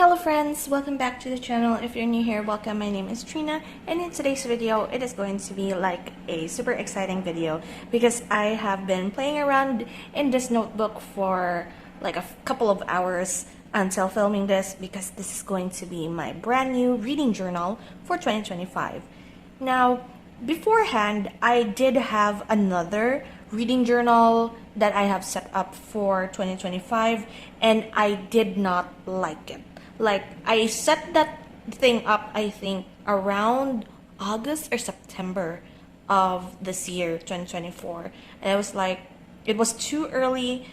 Hello friends, welcome back to the channel. If you're new here, welcome. My name is Trina, and in today's video it is going to be like a super exciting video because I have been playing around in this notebook for like a couple of hours until filming this, because this is going to be my brand new reading journal for 2025. Now, beforehand, I did have another reading journal that I have set up for 2025, and I did not like it. Like, I set that thing up, I think, around August or September of this year, 2024. And I was like, it was too early.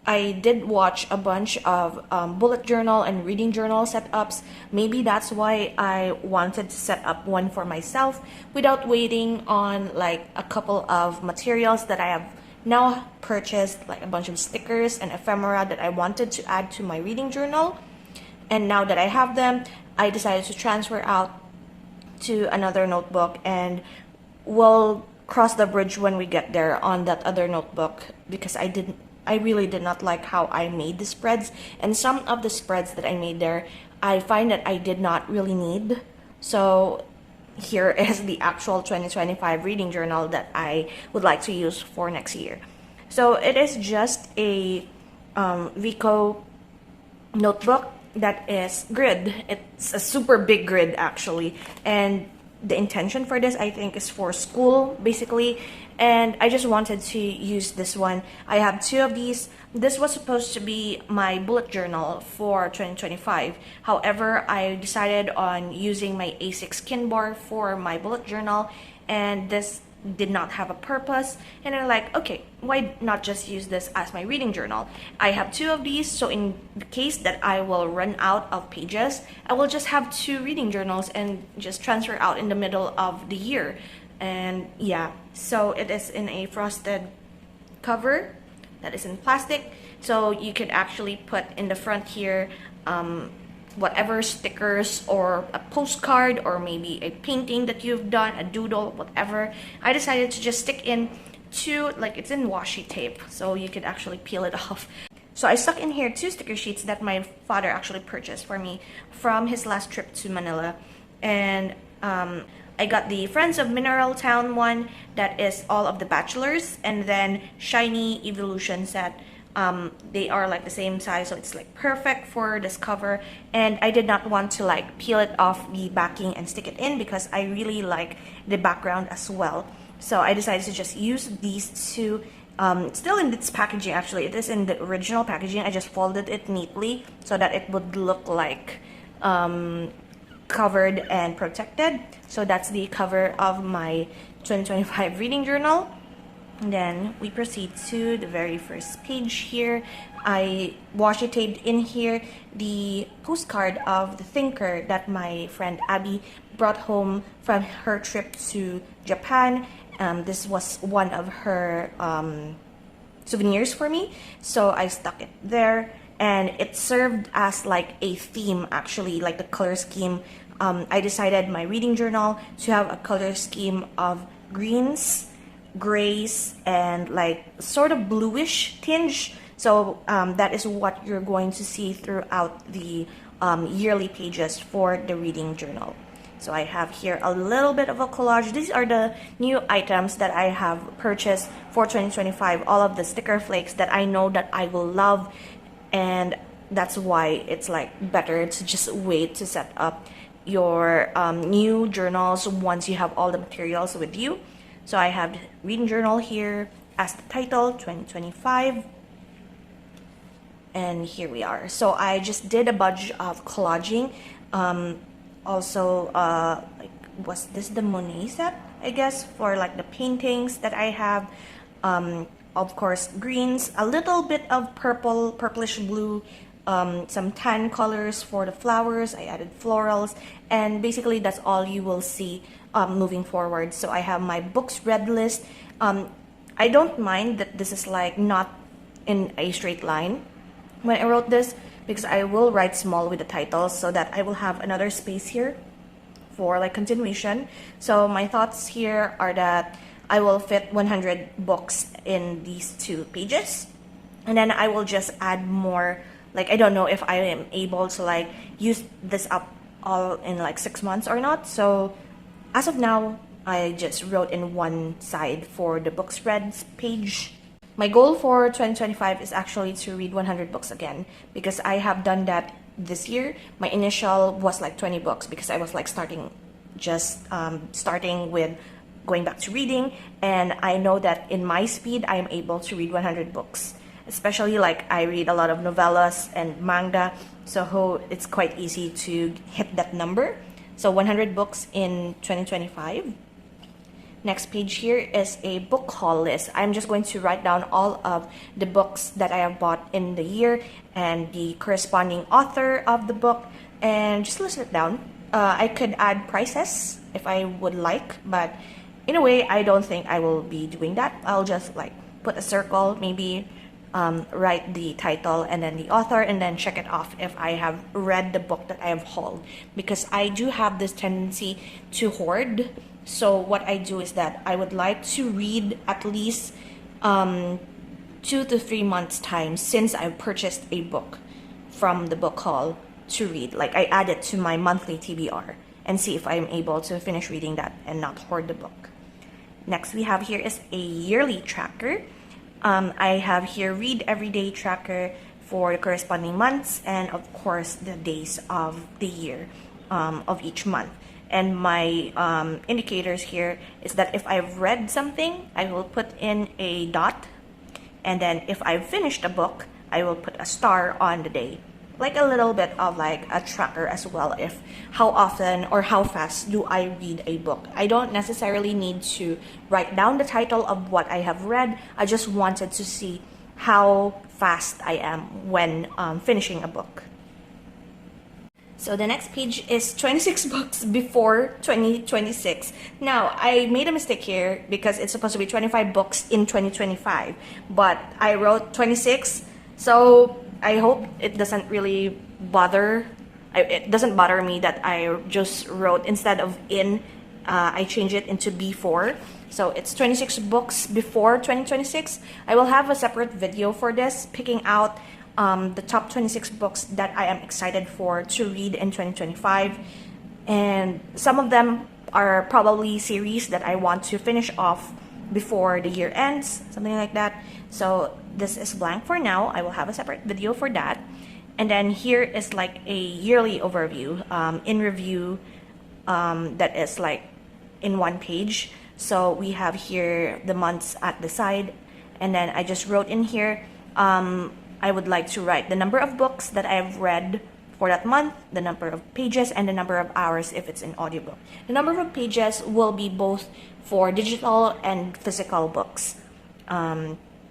I did watch a bunch of bullet journal and reading journal setups. Maybe that's why I wanted to set up one for myself without waiting on like a couple of materials that I have now purchased, like a bunch of stickers and ephemera that I wanted to add to my reading journal. And now that I have them, I decided to transfer out to another notebook, and we'll cross the bridge when we get there on that other notebook, because I really did not like how I made the spreads, and some of the spreads that I made there, I find that I did not really need. So here is the actual 2025 reading journal that I would like to use for next year. So it is just a Vico notebook that is grid. It's a super big grid actually, and the intention for this, I think, is for school basically, and I just wanted to use this one. I have two of these. This was supposed to be my bullet journal for 2025. However, I decided on using my A6 Kinbar for my bullet journal, and this did not have a purpose, and I'm like, okay, why not just use this as my reading journal? I have two of these, so in the case that I will run out of pages, I will just have two reading journals and just transfer out in the middle of the year. And yeah, so it is in a frosted cover that is in plastic, so you could actually put in the front here whatever stickers or a postcard or maybe a painting that you've done, a doodle, whatever. I decided to just stick in two, like it's in washi tape, so you could actually peel it off. So I stuck in here two sticker sheets that my father actually purchased for me from his last trip to Manila. And I got the Friends of Mineral Town one that is all of the bachelors, and then Shiny Evolution set. They are like the same size, so it's like perfect for this cover. And I did not want to like peel it off the backing and stick it in, because I really like the background as well. So I decided to just use these two. Still in this packaging actually. It is in the original packaging. I just folded it neatly so that it would look like covered and protected. So that's the cover of my 2025 reading journal. And then we proceed to the very first page here. I washi taped in here the postcard of the thinker that my friend Abby brought home from her trip to Japan. This was one of her souvenirs for me, so I stuck it there, and it served as like a theme actually, like the color scheme. I decided my reading journal to have a color scheme of greens, grays, and like sort of bluish tinge. So that is what you're going to see throughout the yearly pages for the reading journal. So I have here a little bit of a collage. These are the new items that I have purchased for 2025, all of the sticker flakes that I know that I will love, and that's why it's like better to just wait to set up your new journals once you have all the materials with you. So I have reading journal here as the title, 2025. And here we are. So I just did a bunch of collaging. Also, like, was this the Monet set, I guess, for like the paintings that I have. Of course, greens, a little bit of purple, purplish blue, some tan colors for the flowers. I added florals, and basically that's all you will see moving forward. So I have my books read list. I don't mind that this is like not in a straight line when I wrote this, because I will write small with the titles so that I will have another space here for like continuation. So my thoughts here are that I will fit 100 books in these two pages, and then I will just add more Like, I don't know if I am able to like use this up all in like 6 months or not. So as of now, I just wrote in one side for the books read page. My goal for 2025 is actually to read 100 books again, because I have done that this year. My initial was like 20 books because I was like starting with going back to reading, and I know that in my speed I am able to read 100 books. Especially like I read a lot of novellas and manga, so it's quite easy to hit that number. So 100 books in 2025. Next page here is a book haul list. I'm just going to write down all of the books that I have bought in the year and the corresponding author of the book, and just list it down. I could add prices if I would like, but in a way I don't think I will be doing that. I'll just like put a circle, maybe write the title and then the author, and then check it off if I have read the book that I have hauled, because I do have this tendency to hoard. So what I do is that I would like to read at least 2 to 3 months time since I've purchased a book from the book haul to read. Like, I add it to my monthly TBR and see if I'm able to finish reading that and not hoard the book. Next we have here is a yearly tracker. I have here read everyday tracker for the corresponding months, and of course the days of the year of each month. And my indicators here is that if I've read something, I will put in a dot, and then if I've finished a book, I will put a star on the day. Like a little bit of like a tracker as well, if how often or how fast do I read a book. I don't necessarily need to write down the title of what I have read. I just wanted to see how fast I am when finishing a book. So the next page is 26 books before 2026. Now, I made a mistake here because it's supposed to be 25 books in 2025, but I wrote 26. So I hope it doesn't really bother. It doesn't bother me that I just wrote, instead of in, I change it into before. So it's 26 books before 2026. I will have a separate video for this, picking out the top 26 books that I am excited for to read in 2025. And some of them are probably series that I want to finish off before the year ends, something like that. So this is blank for now. I will have a separate video for that. And then here is like a yearly overview, in review, that is like in one page. So we have here the months at the side, and then I just wrote in here, I would like to write the number of books that I have read for that month, the number of pages, and the number of hours if it's an audiobook. The number of pages will be both for digital and physical books.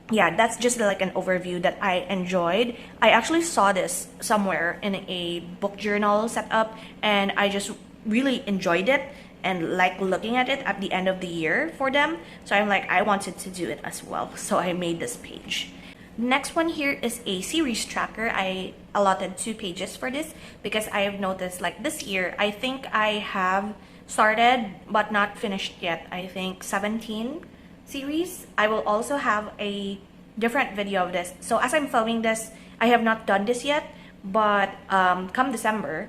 Yeah, that's just like an overview that I enjoyed. I actually saw this somewhere in a book journal setup, and I just really enjoyed it and like looking at it at the end of the year for them. So I'm like, I wanted to do it as well. So I made this page. Next one here is a series tracker. I allotted 2 pages for this because I have noticed like this year, I think I have started but not finished yet, I think 17 series. I will also have a different video of this. So as I'm filming this, I have not done this yet, but come December,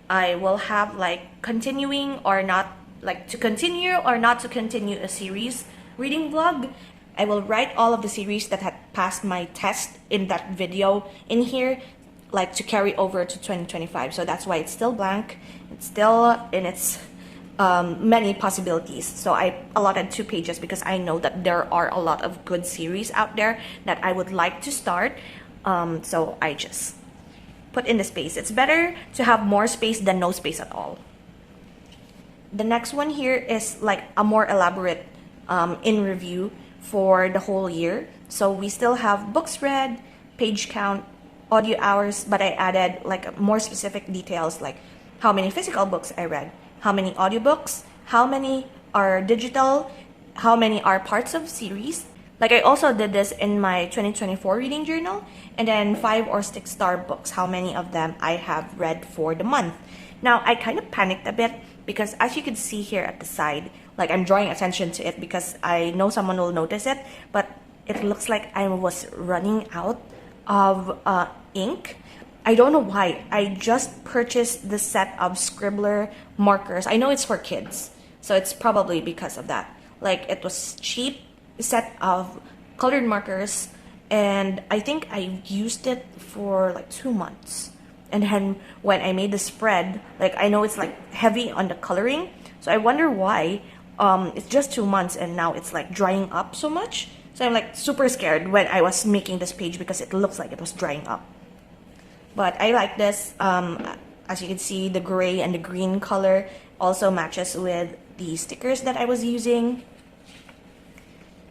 I will have like continuing or not, like to continue or not to continue a series reading vlog. I will write all of the series that had passed my test in that video in here, like to carry over to 2025. So that's why it's still blank. It's still in its many possibilities. So I allotted 2 pages because I know that there are a lot of good series out there that I would like to start. So I just put in the space. It's better to have more space than no space at all. The next one here is like a more elaborate in review for the whole year. So we still have books read, page count, audio hours, but I added like more specific details, like how many physical books I read, how many audiobooks, how many are digital, how many are parts of series. Like I also did this in my 2024 reading journal, and then 5 or 6 star books, how many of them I have read for the month. Now I kind of panicked a bit because as you can see here at the side, like I'm drawing attention to it because I know someone will notice it, but it looks like I was running out of ink. I don't know why. I just purchased the set of Scribbler markers. I know it's for kids, so it's probably because of that. Like, it was cheap set of colored markers, and I think I used it for like 2 months. And then when I made the spread, like, I know it's like heavy on the coloring, so I wonder why it's just 2 months and now it's like drying up so much. So I'm like super scared when I was making this page because it looks like it was drying up. But I like this. As you can see, the gray and the green color also matches with the stickers that I was using.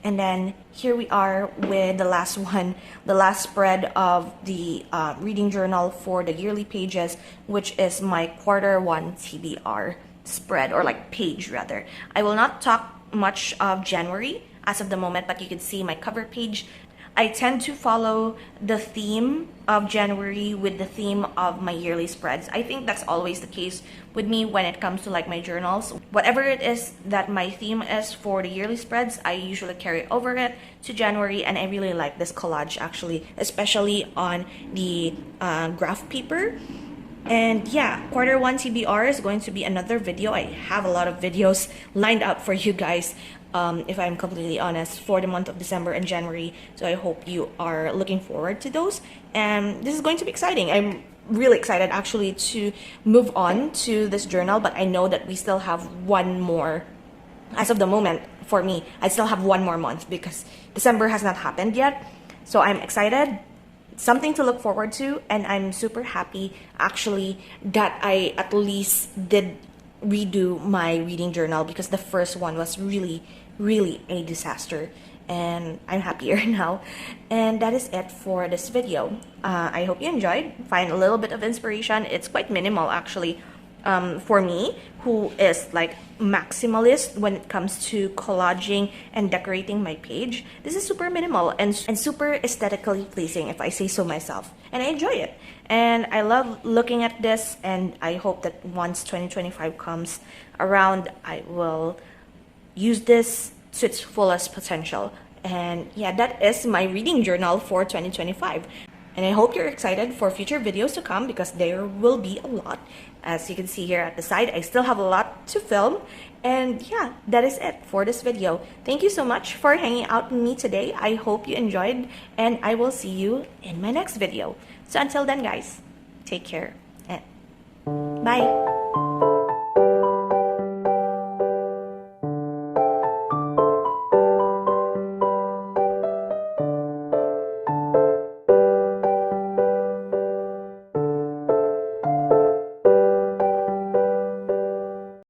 And then here we are with the last one, the last spread of the reading journal for the yearly pages, which is my Q1 TBR spread, or like page rather. I will not talk much of January as of the moment, but you can see my cover page. I tend to follow the theme of January with the theme of my yearly spreads. I think that's always the case with me when it comes to like my journals. Whatever it is that my theme is for the yearly spreads, I usually carry over it to January, and I really like this collage actually, especially on the graph paper. And yeah, Q1 TBR is going to be another video. I have a lot of videos lined up for you guys, if I'm completely honest, for the month of December and January. So I hope you are looking forward to those. And this is going to be exciting. I'm really excited actually to move on to this journal, but I know that we still have one more. As of the moment, for me, I still have one more month because December has not happened yet. So I'm excited. Something to look forward to, and I'm super happy actually that I at least did redo my reading journal, because the first one was really a disaster, and I'm happier now. And that is it for this video. I hope you enjoyed. Find a little bit of inspiration. It's quite minimal actually, for me, who is like maximalist when it comes to collaging and decorating my page. This is super minimal and super aesthetically pleasing, if I say so myself, and I enjoy it. And I love looking at this, and I hope that once 2025 comes around, I will use this to its fullest potential. And yeah, that is my reading journal for 2025. And I hope you're excited for future videos to come, because there will be a lot. As you can see here at the side, I still have a lot to film. And yeah, that is it for this video. Thank you so much for hanging out with me today. I hope you enjoyed, and I will see you in my next video. So until then guys, take care and bye.